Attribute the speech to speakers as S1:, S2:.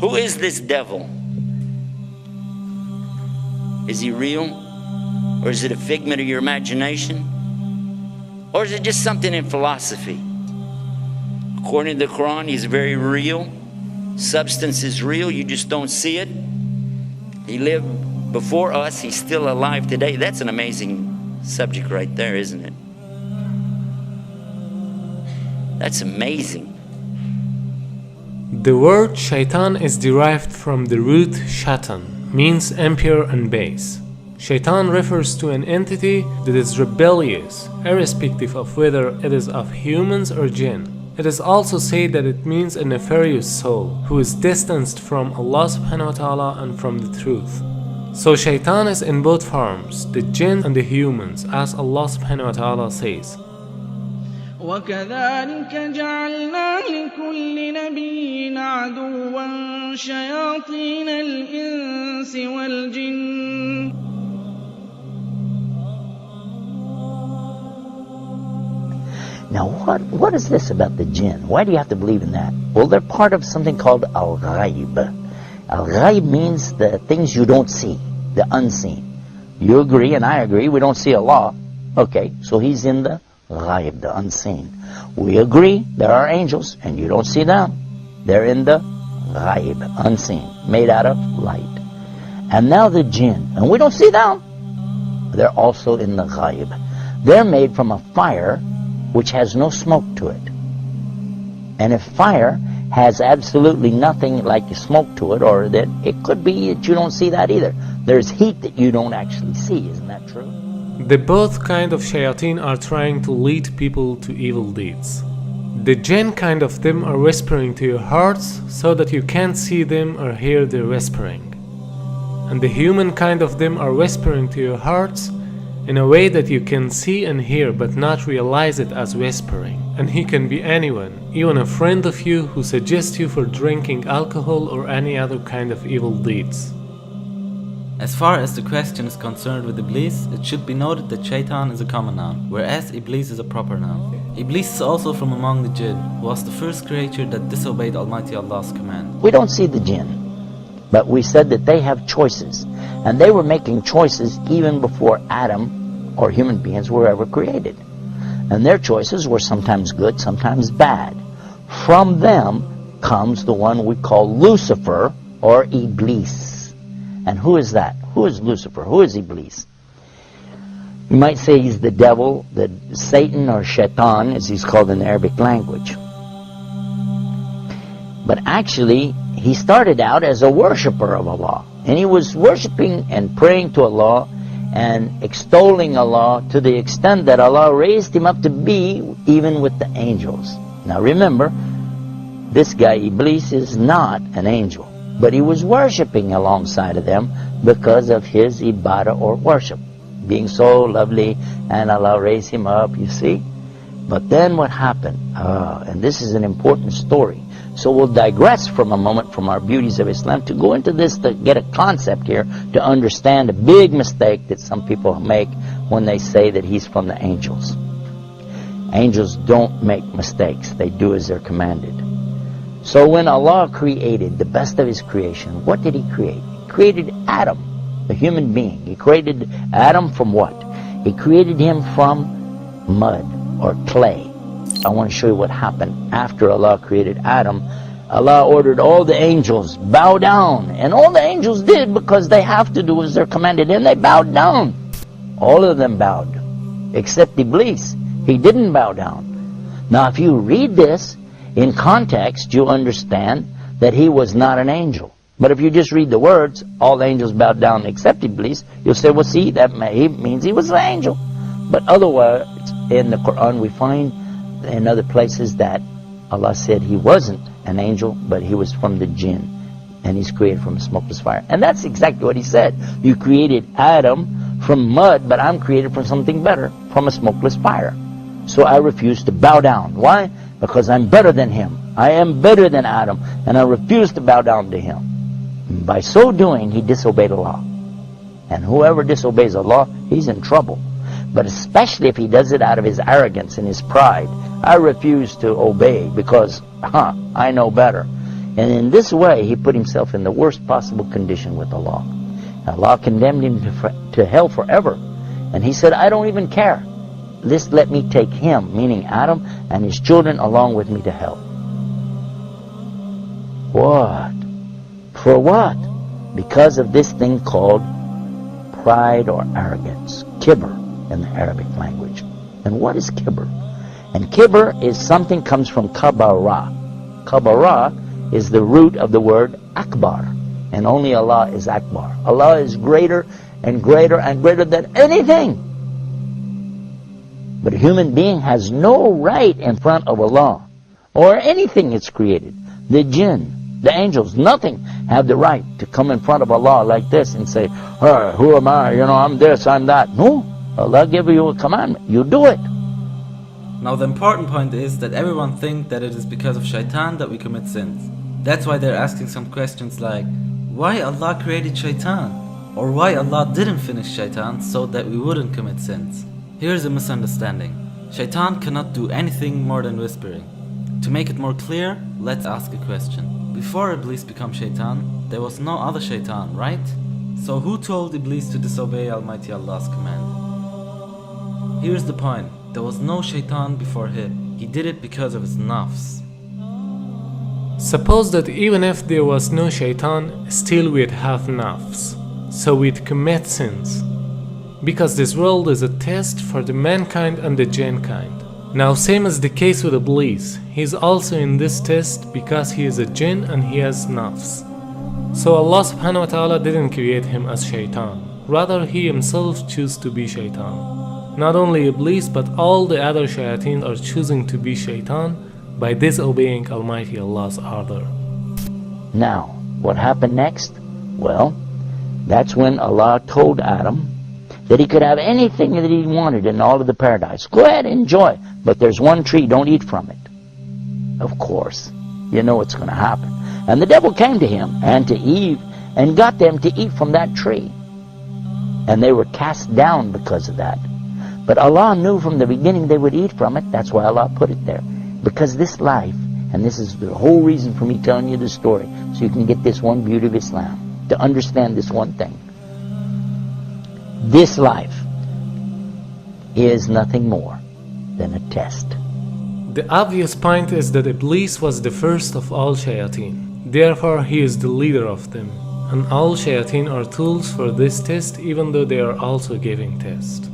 S1: Who is this devil? Is he real? Or is it a figment of your imagination? Or is it just something in philosophy? According to the Quran, he's very real. Substance is real, you just don't see it. He lived before us, he's still alive today. That's an amazing subject right there, isn't it? That's amazing.
S2: The word shaitan is derived from the root shaitan, means impure and base. Shaitan refers to an entity that is rebellious, irrespective of whether it is of humans or jinn. It is also said that it means a nefarious soul who is distanced from Allah subhanahu wa ta'ala and from the truth. So shaitan is in both forms, the jinn and the humans, as Allah subhanahu wa ta'ala says.
S3: وَكَذَلِكَ جَعَلْنَا لِكُلِّ نَبِيٍّ عَدُوًّا شَيَاطِينَ الْإِنسِ وَالْجِنِّ.
S4: Now what is this about the jinn? Why do you have to believe in that? Well, they're part of something called al-ghaib. Al-ghaib means the things you don't see, the unseen. You agree and I agree, we don't see Allah. Okay, so he's in the ghaib, the unseen. We agree there are angels and you don't see them. They're in the ghaib, unseen, made out of light. And now the jinn, and we don't see them. They're also in the ghaib. They're made from a fire which has no smoke to it. And if fire has absolutely nothing like smoke to it, or that it could be that you don't see that either. There's heat that you don't actually see, isn't that true?
S2: The both kind of shayateen are trying to lead people to evil deeds. The jinn kind of them are whispering to your hearts so that you can't see them or hear their whispering. And the human kind of them are whispering to your hearts in a way that you can see and hear but not realize it as whispering. And he can be anyone, even a friend of you who suggests you for drinking alcohol or any other kind of evil deeds.
S5: As far as the question is concerned with Iblis, it should be noted that Shaitan is a common noun, whereas Iblis is a proper noun. Iblis is also from among the jinn, who was the first creature that disobeyed Almighty Allah's command.
S4: We don't see the jinn, but we said that they have choices. And they were making choices even before Adam or human beings were ever created. And their choices were sometimes good, sometimes bad. From them comes the one we call Lucifer or Iblis. And who is that? Who is Lucifer? Who is Iblis? You might say he's the devil, the Satan or Shaitan as he's called in the Arabic language. But actually, he started out as a worshipper of Allah. And he was worshiping and praying to Allah and extolling Allah to the extent that Allah raised him up to be even with the angels. Now remember, this guy Iblis is not an angel, but he was worshiping alongside of them because of his ibadah or worship, being so lovely, and Allah raised him up, you see. But then what happened? And this is an important story. So we'll digress from a moment from our beauties of Islam to go into this, to get a concept here, to understand a big mistake that some people make when they say that he's from the angels. Angels don't make mistakes. They do as they're commanded. So when Allah created the best of His creation, what did He create? He created Adam, a human being. He created Adam from what? He created him from mud or clay. I want to show you what happened after Allah created Adam. Allah ordered all the angels, bow down. And all the angels did because they have to do as they're commanded. And they bowed down. All of them bowed. Except Iblis. He didn't bow down. Now if you read this in context, you understand that he was not an angel. But if you just read the words, all the angels bowed down except Iblis, you'll say, well see, that means he was an angel. But otherwise, in the Quran we find in other places that Allah said he wasn't an angel, but he was from the jinn, and he's created from a smokeless fire. And that's exactly what he said. You created Adam from mud, but I'm created from something better, from a smokeless fire. So I refuse to bow down. Why? Because I'm better than him. I am better than Adam, and I refuse to bow down to him. And by so doing, he disobeyed Allah. And whoever disobeys Allah, he's in trouble. But especially if he does it out of his arrogance and his pride. I refuse to obey because, I know better. And in this way, he put himself in the worst possible condition with Allah. Allah condemned him to hell forever. And he said, I don't even care. Just let me take him, meaning Adam, and his children along with me to hell. What? For what? Because of this thing called pride or arrogance. Kibr in the Arabic language. And what is kibr? And kibr is something comes from kabara. Kabara is the root of the word akbar. And only Allah is akbar. Allah is greater and greater and greater than anything. But a human being has no right in front of Allah or anything it's created. The jinn, the angels, nothing have the right to come in front of Allah like this and say, hey, who am I? I'm this, I'm that. No. Allah gave you a commandment. You do it.
S5: Now the important point is that everyone thinks that it is because of shaitan that we commit sins. That's why they're asking some questions like, why Allah created shaitan? Or why Allah didn't finish shaitan so that we wouldn't commit sins? Here's a misunderstanding. Shaitan cannot do anything more than whispering. To make it more clear, let's ask a question. Before Iblis became shaitan, there was no other shaitan, right? So who told Iblis to disobey Almighty Allah's command? Here's the point. There was no shaitan before him. He did it because of his nafs.
S2: Suppose that even if there was no shaitan, still we'd have nafs. So we'd commit sins. Because this world is a test for the mankind and the jinn kind. Now same as the case with Iblis, he is also in this test because he is a jinn and he has nafs. So Allah subhanahu wa ta'ala didn't create him as shaitan. Rather he himself chose to be shaitan. Not only Iblis but all the other shayateen are choosing to be shaitan by disobeying Almighty Allah's order.
S4: Now, what happened next? Well, that's when Allah told Adam that he could have anything that he wanted in all of the paradise. Go ahead, enjoy. But there's one tree, don't eat from it. Of course, you know what's going to happen. And the devil came to him and to Eve and got them to eat from that tree. And they were cast down because of that. But Allah knew from the beginning they would eat from it. That's why Allah put it there. Because this life, and this is the whole reason for me telling you this story, so you can get this one beauty of Islam, to understand this one thing. This life is nothing more than a test.
S2: The obvious point is that Iblis was the first of all shayateen. Therefore, he is the leader of them. And all shayateen are tools for this test, even though they are also giving test.